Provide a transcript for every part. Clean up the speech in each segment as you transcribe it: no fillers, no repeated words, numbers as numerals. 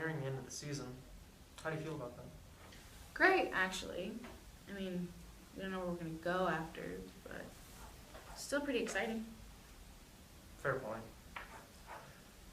nearing the end of the season. How do you feel about that? Great, actually. I mean, we don't know where we're going to go after, but still pretty exciting. Fair point.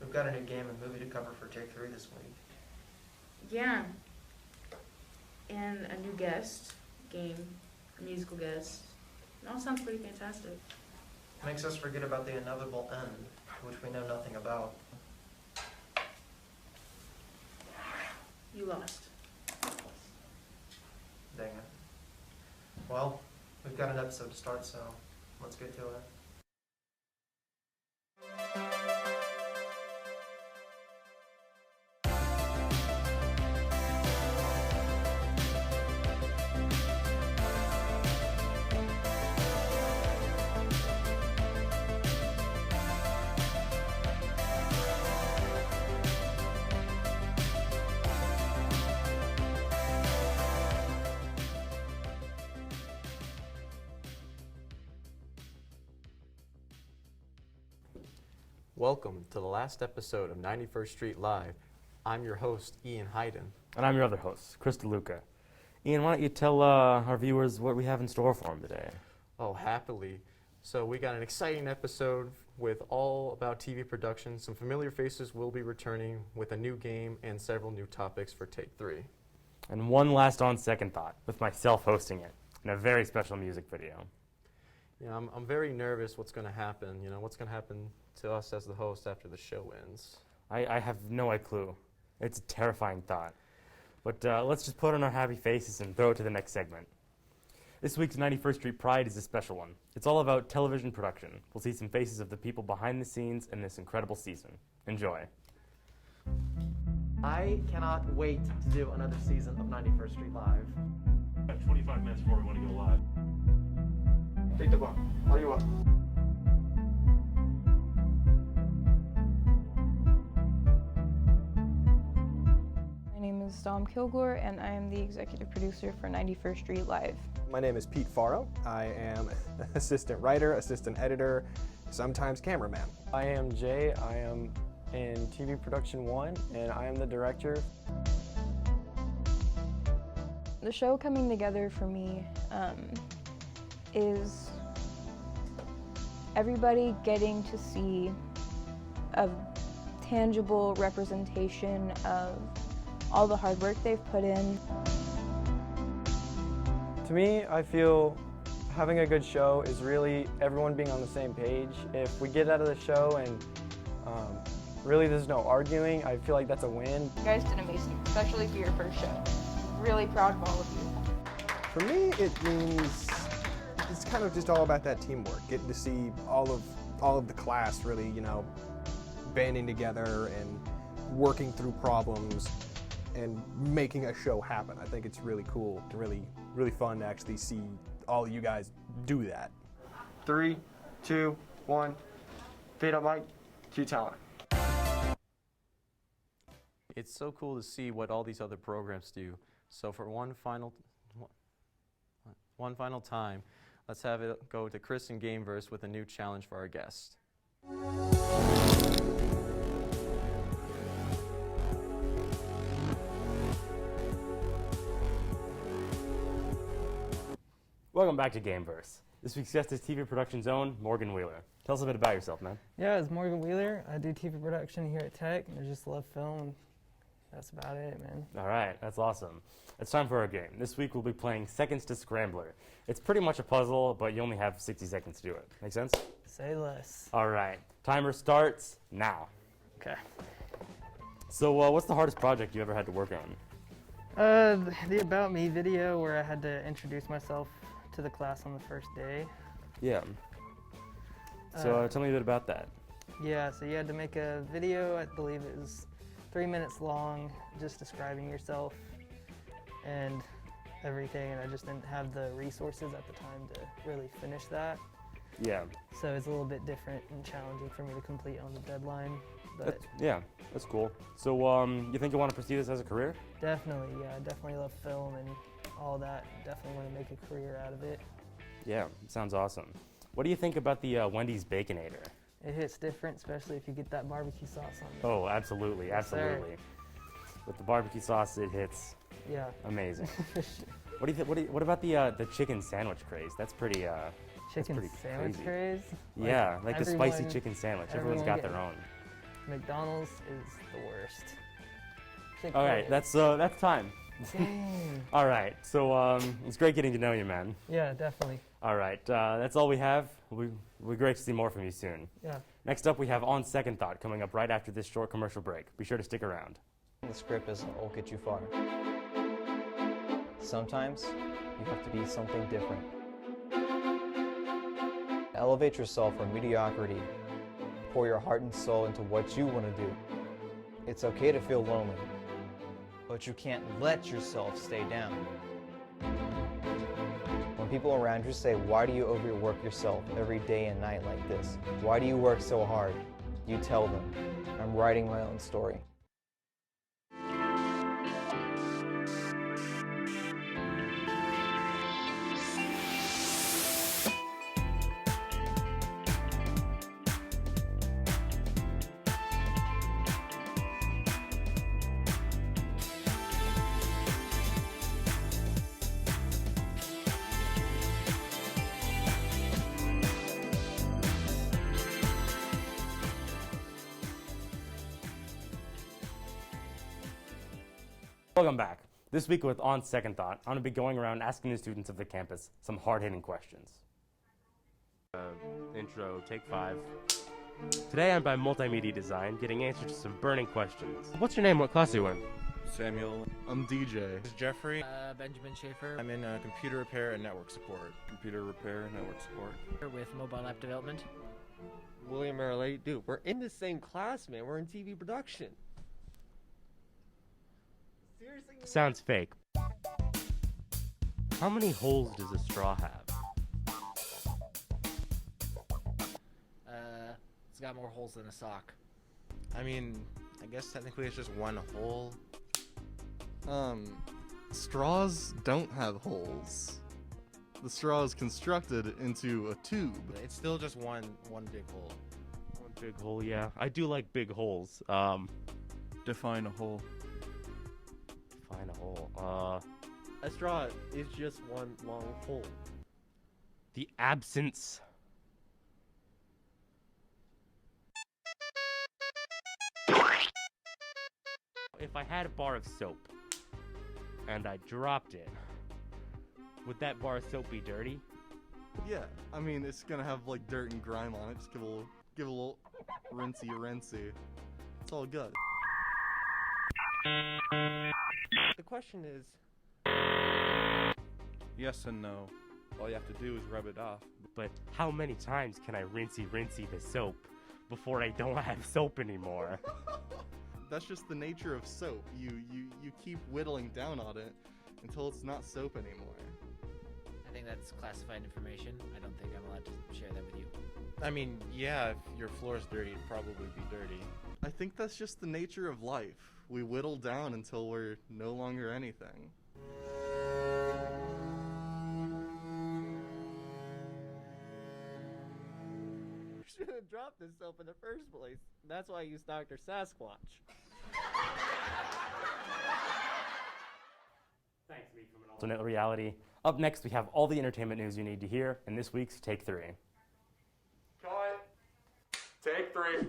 We've got a new game and movie to cover for Take 3 this week. Yeah. And a new guest, game, a musical guest. It all sounds pretty fantastic. Makes us forget about the inevitable end, which we know nothing about. You lost. Dang it. Well, we've got an episode to start, so let's get to it. Welcome to the last episode of 91st Street Live. I'm your host, Ian Hayden. And I'm your other host, Chris DeLuca. Ian, why don't you tell our viewers what we have in store for them today? Oh, happily. So we got an exciting episode with all about TV production. Some familiar faces will be returning with a new game and several new topics for Take 3. And one last on second thought, with myself hosting it, and a very special music video. Yeah, I'm very nervous what's going to happen. What's going to happen to us as the host after the show ends. I have no clue. It's a terrifying thought. But let's just put on our happy faces and throw it to the next segment. This week's 91st Street Pride is a special one. It's all about television production. We'll see some faces of the people behind the scenes in this incredible season. Enjoy. I cannot wait to do another season of 91st Street Live. We have 25 minutes before we want to go live. Take the ball. All you want. My name is Dom Kilgore, and I am the executive producer for 91st Street Live. My name is Pete Faro. I am assistant writer, assistant editor, sometimes cameraman. I am Jay. I am in TV Production 1, and I am the director. The show coming together for me is everybody getting to see a tangible representation of all the hard work they've put in. To me, I feel having a good show is really everyone being on the same page. If we get out of the show and really there's no arguing, I feel like that's a win. You guys did amazing, especially for your first show. Really proud of all of you. For me, it means it's kind of just all about that teamwork, getting to see all of the class really, banding together and working through problems and making a show happen. I think it's really cool and really fun to actually see all of you guys do that. 3, 2, 1. Fade up mic, cue talent. It's so cool to see what all these other programs do. So for one final time, let's have it go to Chris and Gameverse with a new challenge for our guest. Welcome back to Gameverse. This week's guest is TV Production's own Morgan Wheeler. Tell us a bit about yourself, man. Yeah, it's Morgan Wheeler. I do TV production here at Tech, and I just love film. That's about it, man. All right, that's awesome. It's time for our game. This week we'll be playing Seconds to Scrambler. It's pretty much a puzzle, but you only have 60 seconds to do it. Make sense? Say less. All right, timer starts now. Okay. So what's the hardest project you ever had to work on? The About Me video where I had to introduce myself to the class on the first day. Yeah. So tell me a bit about that. Yeah, so you had to make a video, I believe it was 3 minutes long, just describing yourself and everything, and I just didn't have the resources at the time to really finish that. Yeah. So it's a little bit different and challenging for me to complete on the deadline. But that's cool. So you think you want to pursue this as a career? Definitely, yeah. I definitely love film and all that. Definitely want to make a career out of it. Yeah, sounds awesome. What do you think about the Wendy's Baconator? It hits different, especially if you get that barbecue sauce on it. Oh, absolutely, absolutely. With the barbecue sauce, it hits Yeah. amazing. What about the chicken sandwich craze? That's pretty Chicken pretty sandwich crazy. craze. yeah, like the spicy everyone- chicken sandwich. Everyone's everyone got their own. McDonald's is the worst. All right, that's time. Dang. All right, so it's great getting to know you, man. Yeah, definitely. All right, that's all we have. We're great to see more from you soon. Yeah. Next up, we have On Second Thought coming up right after this short commercial break. Be sure to stick around. The script isn't "I'll get you far." Sometimes you have to be something different. Elevate yourself from mediocrity. Pour your heart and soul into what you want to do. It's okay to feel lonely, but you can't let yourself stay down. When people around you say, "Why do you overwork yourself every day and night like this? Why do you work so hard?" You tell them, "I'm writing my own story." Welcome back. This week with On Second Thought, I'm going to be going around asking the students of the campus some hard-hitting questions. Intro, take 5. Today I'm by Multimedia Design, getting answers to some burning questions. What's your name? What class are you in? Samuel. I'm DJ. This is Jeffrey. Benjamin Schaefer. I'm in computer repair and network support. Computer repair, network support. With mobile app development. William Merley. Dude, we're in the same class, man. We're in TV production. Seriously? Sounds fake. How many holes does a straw have? It's got more holes than a sock. I mean, I guess technically it's just one hole. Straws don't have holes. The straw is constructed into a tube. It's still just one big hole. One big hole, yeah. I do like big holes. Define a hole. Define a hole. A straw is just one long hole. The absence. If I had a bar of soap and I dropped it, would that bar of soap be dirty? Yeah, I mean it's gonna have like dirt and grime on it. Just give a little rinsey. It's all good. The question is, Yes and no. All you have to do is rub it off. But how many times can I rinsey the soap before I don't have soap anymore? That's just the nature of soap. You keep whittling down on it until it's not soap anymore. I think that's classified information. I don't think I'm allowed to share that with you. I mean, yeah, if your floor is dirty, it'd probably be dirty. I think that's just the nature of life. We whittle down until we're no longer anything. you should have dropped this soap in the first place. That's why I used Dr. Sasquatch. Thanks, me from an alternate reality. Up next, we have all the entertainment news you need to hear in this week's Take 3. Cut. Take 3.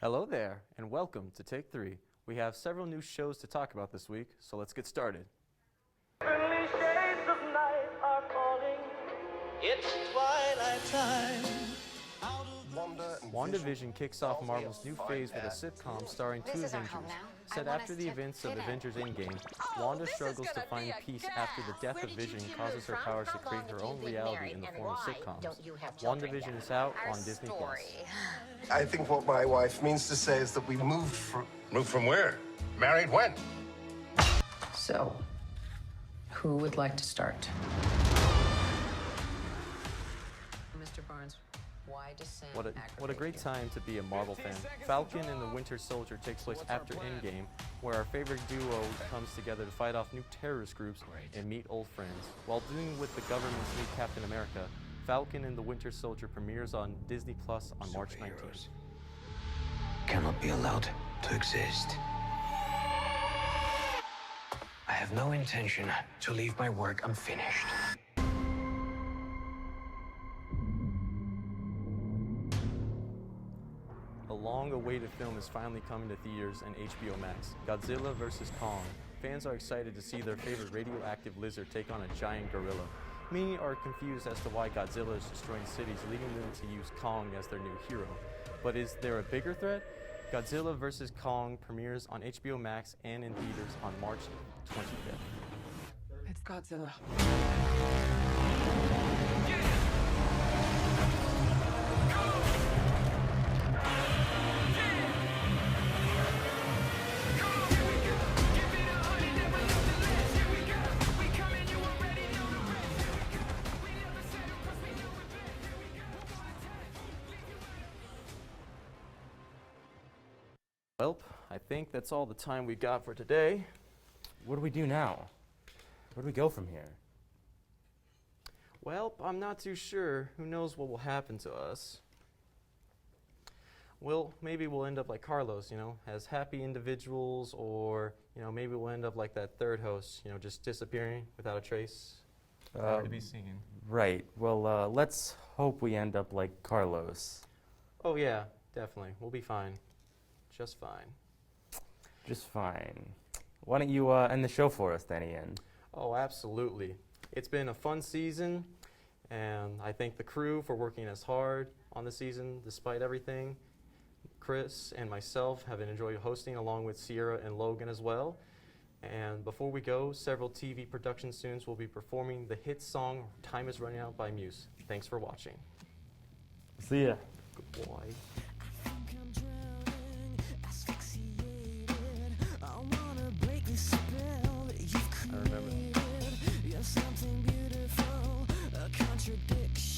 Hello there, and welcome to Take 3. We have several new shows to talk about this week, so let's get started. Early shades of night are calling. It's twilight time. WandaVision kicks off Marvel's new phase with a sitcom starring two Avengers. Set after the events of Avengers Endgame, Wanda struggles to find peace after the death of Vision causes her powers to create her own reality in the form of sitcoms. WandaVision is out on Disney+. I think what my wife means to say is that we moved from... Moved from where? Married when? So, who would like to start? Mr. Barnes, why does Sam What a great time to be a Marvel fan. Falcon and the Winter Soldier takes place after Endgame, where our favorite duo comes together to fight off new terrorist groups and meet old friends. While dealing with the government's new Captain America, Falcon and the Winter Soldier premieres on Disney Plus on March 19th. Cannot be allowed to exist. I have no intention to leave my work unfinished. A long-awaited film is finally coming to theaters and HBO Max, Godzilla vs. Kong. Fans are excited to see their favorite radioactive lizard take on a giant gorilla. Many are confused as to why Godzilla is destroying cities, leading them to use Kong as their new hero. But is there a bigger threat? Godzilla vs. Kong premieres on HBO Max and in theaters on March 25th. It's Godzilla. Well, I think that's all the time we got for today. What do we do now? Where do we go from here? Well, I'm not too sure. Who knows what will happen to us? Well, maybe we'll end up like Carlos, as happy individuals, or, maybe we'll end up like that third host, just disappearing without a trace. To be seen. Right. Well, let's hope we end up like Carlos. Oh, yeah, definitely. We'll be fine. Just fine. Just fine. Why don't you end the show for us then, Ian? Oh, absolutely. It's been a fun season, and I thank the crew for working as hard on the season despite everything. Chris and myself have enjoyed hosting along with Sierra and Logan as well. And before we go, several TV production students will be performing the hit song Time Is Running Out by Muse. Thanks for watching. See ya. Good boy. I remember. You're something beautiful, a contradiction.